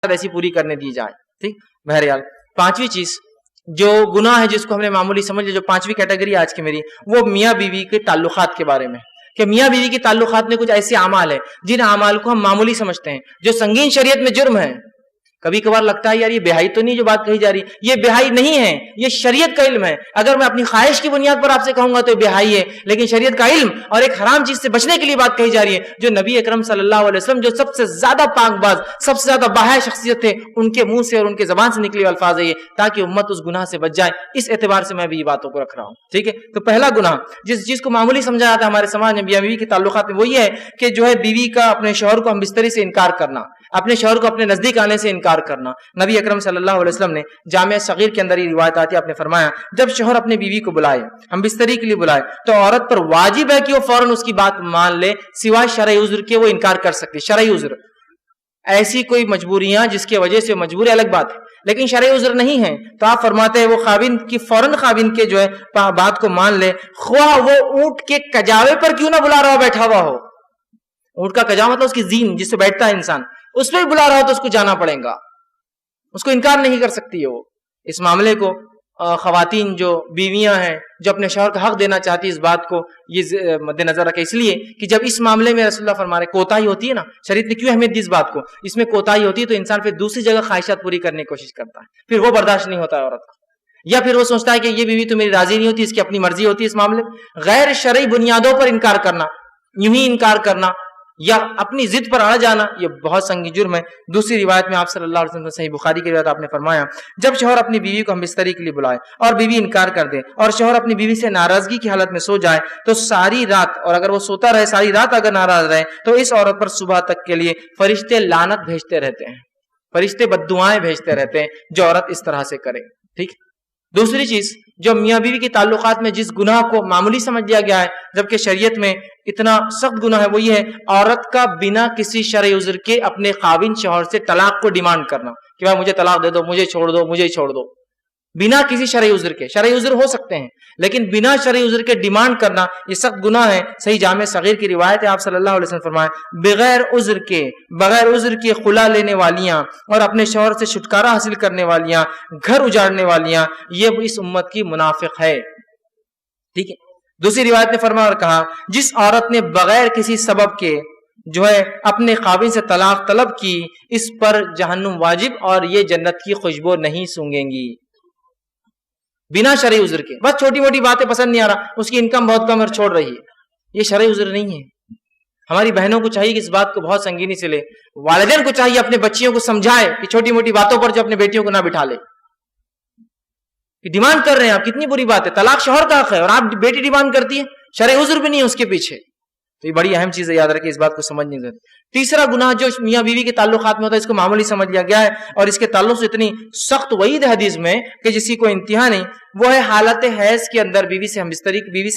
ایسی پوری کرنے دی جائے. ٹھیک. بہرحال پانچویں چیز جو گناہ ہے جس کو ہم نے معمولی سمجھ لیا، جو پانچویں کیٹیگری آج کی میری، وہ میاں بیوی کے تعلقات کے بارے میں، کہ میاں بیوی کے تعلقات میں کچھ ایسے اعمال ہیں جن اعمال کو ہم معمولی سمجھتے ہیں، جو سنگین شریعت میں جرم ہے. کبھی کبھار لگتا ہے یار یہ بہائی تو نہیں جو بات کہی جا رہی، یہ بہائی نہیں ہے، یہ شریعت کا علم ہے. اگر میں اپنی خواہش کی بنیاد پر آپ سے کہوں گا تو یہ بہائی ہے، لیکن شریعت کا علم اور ایک حرام چیز سے بچنے کے لیے بات کہی جا رہی ہے. جو نبی اکرم صلی اللہ علیہ وسلم جو سب سے زیادہ پاک باز، سب سے زیادہ باحیا شخصیت تھے، ان کے منہ سے اور ان کے زبان سے نکلے ہوئے الفاظ ہے یہ، تاکہ امت اس گناہ سے بچ جائے. اس اعتبار سے میں بھی یہ باتوں کو رکھ رہا ہوں. ٹھیک ہے. تو پہلا گناہ جس چیز کو معمولی سمجھا جاتا ہے ہمارے سماج میں میاں بیوی کے تعلقات میں، وہ یہ ہے کہ جو ہے بیوی کا اپنے شوہر کو ہم بستری سے انکار کرنا، اپنے شوہر کو اپنے نزدیک آنے سے انکار کرنا. نبی اکرم صلی اللہ علیہ وسلم نے جامع صغیر کے اندر یہ روایت آتی ہے، آپ نے فرمایا جب شوہر اپنے بیوی کو بلائے، ہم بستری کے لیے بلائے، تو عورت پر واجب ہے کہ وہ فوراً اس کی بات مان لے، سوائے شرعی عذر کے وہ انکار کر سکتی. شرعی عذر، ایسی کوئی مجبوریاں جس کی وجہ سے مجبوری الگ بات ہے، لیکن شرعی عذر نہیں ہے تو آپ فرماتے ہیں وہ خاوند کی فوراً خاوند کے جو ہے بات کو مان لے، خواہ وہ اونٹ کے کجاوے پر کیوں نہ بلا رہا ہو، بیٹھا ہوا ہو. اونٹ کا کجاوا مطلب اس کی زین جس سے بیٹھتا ہے انسان، اس پہ بھی بلا رہا ہو تو اس کو جانا پڑے گا، اس کو انکار نہیں کر سکتی ہے وہ. اس معاملے کو خواتین جو بیویاں ہیں جو اپنے شوہر کا حق دینا چاہتی اس بات کو یہ مد نظر رکھے، اس لیے کہ جب اس معاملے میں رسول اللہ فرما رہے کوتاہی ہوتی ہے نا، شریعت نے کیوں اہمیت دی اس بات کو، اس میں کوتاہی ہوتی ہے تو انسان پھر دوسری جگہ خواہشات پوری کرنے کی کوشش کرتا ہے، پھر وہ برداشت نہیں ہوتا ہے عورت کا، یا پھر وہ سوچتا ہے کہ یہ بیوی تو میری راضی نہیں ہوتی، اس کی اپنی مرضی ہوتی ہے. اس معاملے میں غیر شرعی بنیادوں پر انکار کرنا، یوں ہی انکار کرنا یا اپنی ضد پر اڑ جانا، یہ بہت سنگین جرم ہے. دوسری روایت میں آپ صلی اللہ علیہ وسلم صحیح بخاری کی روایت آپ نے فرمایا جب شوہر اپنی بیوی کو ہم بستری کے لیے بلائے اور بیوی انکار کر دے اور شوہر اپنی بیوی سے ناراضگی کی حالت میں سو جائے تو ساری رات، اور اگر وہ سوتا رہے ساری رات اگر ناراض رہے تو اس عورت پر صبح تک کے لیے فرشتے لعنت بھیجتے رہتے ہیں، فرشتے بددعائیں بھیجتے رہتے ہیں جو عورت اس طرح سے کرے. ٹھیک. دوسری چیز جو میاں بیوی کے تعلقات میں جس گناہ کو معمولی سمجھ لیا گیا ہے جبکہ شریعت میں اتنا سخت گناہ ہے، وہ یہ ہے عورت کا بنا کسی شرعی عذر کے اپنے خاوند شوہر سے طلاق کو ڈیمانڈ کرنا کہ بھائی مجھے طلاق دے دو، مجھے چھوڑ دو، مجھے چھوڑ دو، بنا کسی شرعی عذر کے. شرعی عذر ہو سکتے ہیں لیکن بنا شرعی عذر کے ڈیمانڈ کرنا یہ سخت گناہ ہے. صحیح جامع صغیر کی روایت ہے، آپ صلی اللہ علیہ وسلم فرمائے بغیر عذر کے خلا لینے والیاں اور اپنے شوہر سے چھٹکارا حاصل کرنے والیاں، گھر اجاڑنے والیاں، یہ اس امت کی منافق ہے. ٹھیک ہے. دوسری روایت نے فرمایا اور کہا جس عورت نے بغیر کسی سبب کے جو ہے اپنے خاوند سے طلاق طلب کی اس پر جہنم واجب اور یہ جنت کی خوشبو نہیں سونگیں گی. بنا شرعی عذر کے، بس چھوٹی موٹی باتیں پسند نہیں آ رہا، اس کی انکم بہت کم اور چھوڑ رہی ہے، یہ شرعی عذر نہیں ہے. ہماری بہنوں کو چاہیے کہ اس بات کو بہت سنگینی سے لے. والدین کو چاہیے اپنے بچیوں کو سمجھائے کہ چھوٹی موٹی باتوں پر جو اپنے بیٹیوں کو نہ بٹھا لے. ڈیمانڈ کر رہے ہیں آپ، کتنی بری بات ہے، طلاق شوہر کا حق ہے اور آپ بیٹی ڈیمانڈ کرتی ہے، شرعی عذر بھی نہیں ہے اس کے پیچھے. تو یہ بڑی اہم چیز ہے، یاد رکھیں، اس بات کو سمجھنی ضروری. تیسرا گناہ جو میاں بیوی کے تعلقات میں ہوتا ہے اس کو معمولی سمجھ لیا گیا ہے اور اس کے تعلق سے اتنی سخت وعید حدیث میں کہ جس کی کوئی انتہا نہیں، وہ ہے حالت حیض کے اندر بیوی سے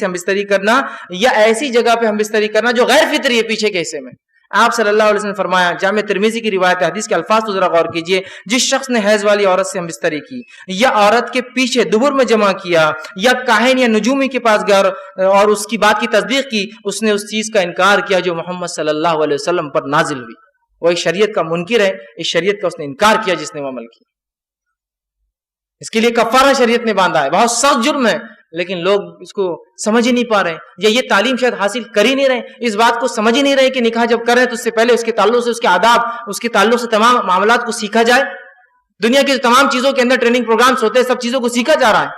ہم بستری کرنا یا ایسی جگہ پہ ہم بستری کرنا جو غیر فطری ہے پیچھے کے حصے میں. آپ صلی اللہ علیہ وسلم فرمایا، جامع ترمذی کی روایت حدیث کے الفاظ تو ذرا غور کیجئے، جس شخص نے حیض والی عورت سے ہم بستری کی یا عورت کے پیچھے دبر میں جمع کیا یا کاہن یا نجومی کے پاس گیا اور اس کی بات کی تصدیق کی، اس نے اس چیز کا انکار کیا جو محمد صلی اللہ علیہ وسلم پر نازل ہوئی. وہ ایک شریعت کا منکر ہے، اس شریعت کا اس نے انکار کیا جس نے وہ عمل کیا. اس کے لیے کفارہ شریعت نے باندھا ہے، بہت سخت جرم ہے، لیکن لوگ اس کو سمجھ ہی نہیں پا رہے یا یہ تعلیم شاید حاصل کر ہی نہیں رہے، اس بات کو سمجھ ہی نہیں رہے کہ نکاح جب کریں تو اس سے پہلے اس کے تعلق سے، اس کے آداب، اس کے تعلق سے تمام معاملات کو سیکھا جائے. دنیا کی تمام چیزوں کے اندر ٹریننگ پروگرامز ہوتے ہیں، سب چیزوں کو سیکھا جا رہا ہے،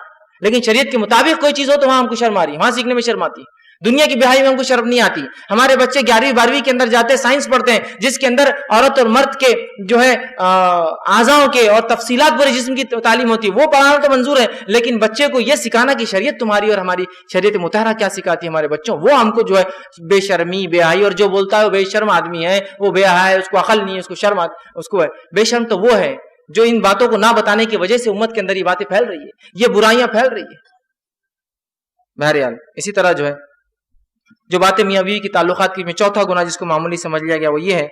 لیکن شریعت کے مطابق کوئی چیز ہو تو وہاں ہم کو شرم آ رہی ہے، وہاں سیکھنے میں شرم آتی ہے. دنیا کی بہائی میں ہم کو شرم نہیں آتی. ہمارے بچے 11ویں 12ویں کے اندر جاتے ہیں، سائنس پڑھتے ہیں جس کے اندر عورت اور مرد کے جو ہے اعضاؤں کے اور تفصیلات پورے جسم کی تعلیم ہوتی ہے، وہ پڑھانا تو منظور ہے، لیکن بچے کو یہ سکھانا کہ شریعت تمہاری اور ہماری شریعت مطہرہ کیا سکھاتی ہے ہمارے بچوں، وہ ہم کو جو ہے بے شرمی بے حیائی، اور جو بولتا ہے وہ بے شرم آدمی ہے، وہ بے حیا ہے، اس کو عقل نہیں ہے، اس کو شرم اس کو ہے. بے شرم تو وہ ہے جو ان باتوں کو نہ بتانے کی وجہ سے امت کے اندر یہ باتیں پھیل رہی ہے، یہ برائیاں پھیل رہی ہے. بہرحال اسی طرح جو ہے جو باتیں میاں بیوی کی تعلقات کی میں چوتھا گناہ جس کو معمولی سمجھ لیا گیا وہ یہ ہے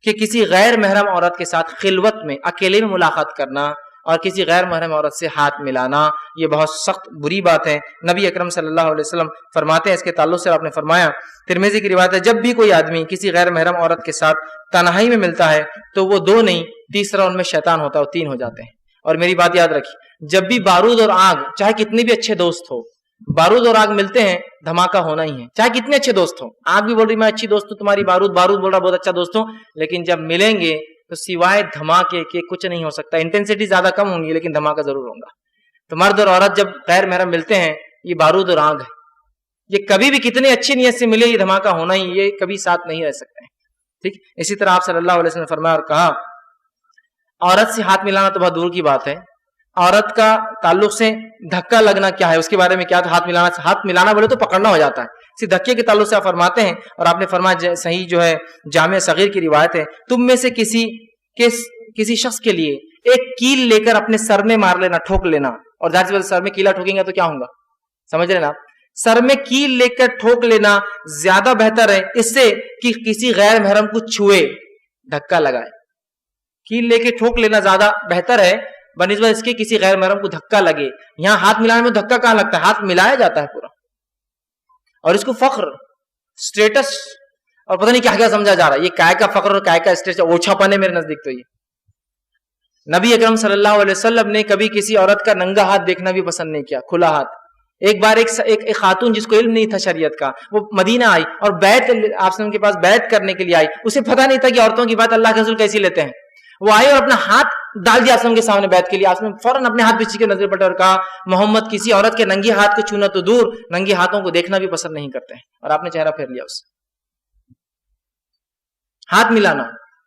کہ کسی غیر محرم عورت کے ساتھ خلوت میں اکیلے میں ملاقات کرنا اور کسی غیر محرم عورت سے ہاتھ ملانا، یہ بہت سخت بری بات ہے. نبی اکرم صلی اللہ علیہ وسلم فرماتے ہیں اس کے تعلق سے آپ نے فرمایا، ترمذی کی روایت ہے، جب بھی کوئی آدمی کسی غیر محرم عورت کے ساتھ تنہائی میں ملتا ہے تو وہ 2 نہیں تیسرا ان میں شیطان ہوتا ہے، وہ 3 ہو جاتے ہیں. اور میری بات یاد رکھیے، جب بھی بارود اور آگ، چاہے کتنے بھی اچھے دوست ہو، بارود اور آگ ملتے ہیں دھماکہ ہونا ہی ہے، چاہے کتنے اچھے دوست ہو. آگ بھی بول رہی میں اچھی دوست ہوں تمہاری، بارود بول رہا بہت اچھا دوست ہوں، لیکن جب ملیں گے تو سوائے دھماکے کے کچھ نہیں ہو سکتا. انٹینسٹی زیادہ کم ہوں گی لیکن دھماکہ ضرور ہوگا. تو مرد اور عورت جب غیر محرم ملتے ہیں، یہ بارود اور آگ ہے. یہ کبھی بھی کتنے اچھی نیت سے ملے، یہ دھماکہ ہونا ہی، یہ کبھی ساتھ نہیں رہ سکتے ہیں. ٹھیک. اسی طرح آپ صلی اللہ علیہ وسلم نے فرمایا اور کہا، عورت سے ہاتھ ملانا تو بہت دور کی بات ہے، عورت کا تعلق سے دھکا لگنا کیا ہے، اس کے بارے میں کیا. ہاتھ ملانا بولے تو پکڑنا ہو جاتا ہے، اسی دھکے کے تعلق سے آپ فرماتے ہیں. اور آپ نے فرمایا، صحیح جو ہے جامع صغیر کی روایت ہے، تم میں سے کسی شخص کے لیے ایک کیل لے کر اپنے سر میں مار لینا، ٹھوک لینا. اور ظاہر سی بات سر میں کیلا ٹھوکیں گے تو کیا ہوگا، سمجھ رہے نا آپ. سر میں کیل لے کر ٹھوک لینا زیادہ بہتر ہے اس سے کہ کسی غیر محرم کو چھوئے، دھکا لگائے. کیل لے کے ٹھوک لینا زیادہ بہتر ہے بنسبت اس کے کسی غیر محرم کو دھکا لگے. یہاں ہاتھ ملانے میں دھکا کہاں لگتا ہے، ہاتھ ملایا جاتا ہے پورا. اور اس کو فخر، اسٹیٹس اور پتہ نہیں کیا کیا سمجھا جا رہا ہے. یہ کائے کا فخر اور کائے کا اسٹیٹس، اوچھا پن ہے میرے نزدیک. تو یہ نبی اکرم صلی اللہ علیہ وسلم نے کبھی کسی عورت کا ننگا ہاتھ دیکھنا بھی پسند نہیں کیا، کھلا ہاتھ. ایک بار ایک خاتون جس کو علم نہیں تھا شریعت کا، وہ مدینہ آئی اور بیعت آپ سے ان کے پاس بیعت کرنے کے لیے آئی. اسے پتہ نہیں تھا کہ عورتوں کی بات اللہ کے رسول کیسی لیتے ہیں. وہ آئے اور اپنا ہاتھ ڈال دیا آسم کے سامنے بیعت کے لیے. آسم فوراً اپنے ہاتھ پیچھے کے نظر پلٹے اور کہا، محمد کسی عورت کے ننگے ہاتھ کو چھونا تو دور، ننگے ہاتھوں کو دیکھنا بھی پسند نہیں کرتے ہیں. اور آپ نے چہرہ پھیر لیا اس. ہاتھ ملانا،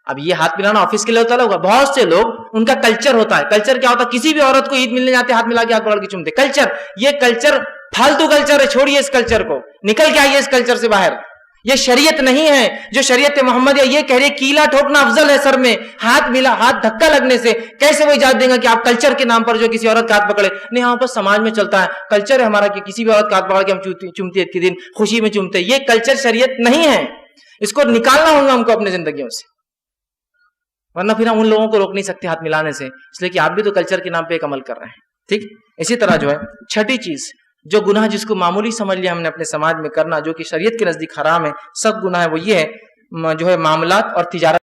اب یہ ہاتھ ملانا آفس کے لیے ہوتا ہوگا. بہت سے لوگ ان کا کلچر ہوتا ہے. کلچر کیا ہوتا ہے، کسی بھی عورت کو عید ملنے جاتے ہاتھ ملا کے ہاتھ پکڑ کے چومتے. کلچر، یہ کلچر پھالتو کلچر ہے. چھوڑیے اس کلچر کو، نکل کے آئیے اس کلچر سے باہر. یہ شریعت نہیں ہے. جو شریعت محمد یہ کہہ رہی کیلا ٹھوکنا افضل ہے سر میں، ہاتھ ملا، ہاتھ دھکا لگنے سے. کیسے وہ اجازت دیں گا کہ آپ کلچر کے نام پر جو کسی عورت کا ہاتھ پکڑے؟ نہیں، ہاں پر سماج میں چلتا ہے، کلچر ہے ہمارا کہ کسی بھی عورت کا ہاتھ پکڑ کے ہم چومتے عید کے دن خوشی میں چومتے. یہ کلچر شریعت نہیں ہے. اس کو نکالنا ہوگا ہم کو اپنے زندگیوں سے، ورنہ پھر ہم ان لوگوں کو روک نہیں سکتے ہاتھ ملانے سے، اس لیے کہ آپ بھی تو کلچر کے نام پہ ایک عمل کر رہے ہیں. ٹھیک. اسی طرح جو ہے چھٹی چیز، جو گناہ جس کو معمولی سمجھ لیا ہم نے اپنے سماج میں کرنا، جو کہ شریعت کے نزدیک حرام ہے، سب گناہ ہے، وہ یہ ہے جو ہے معاملات اور تجارت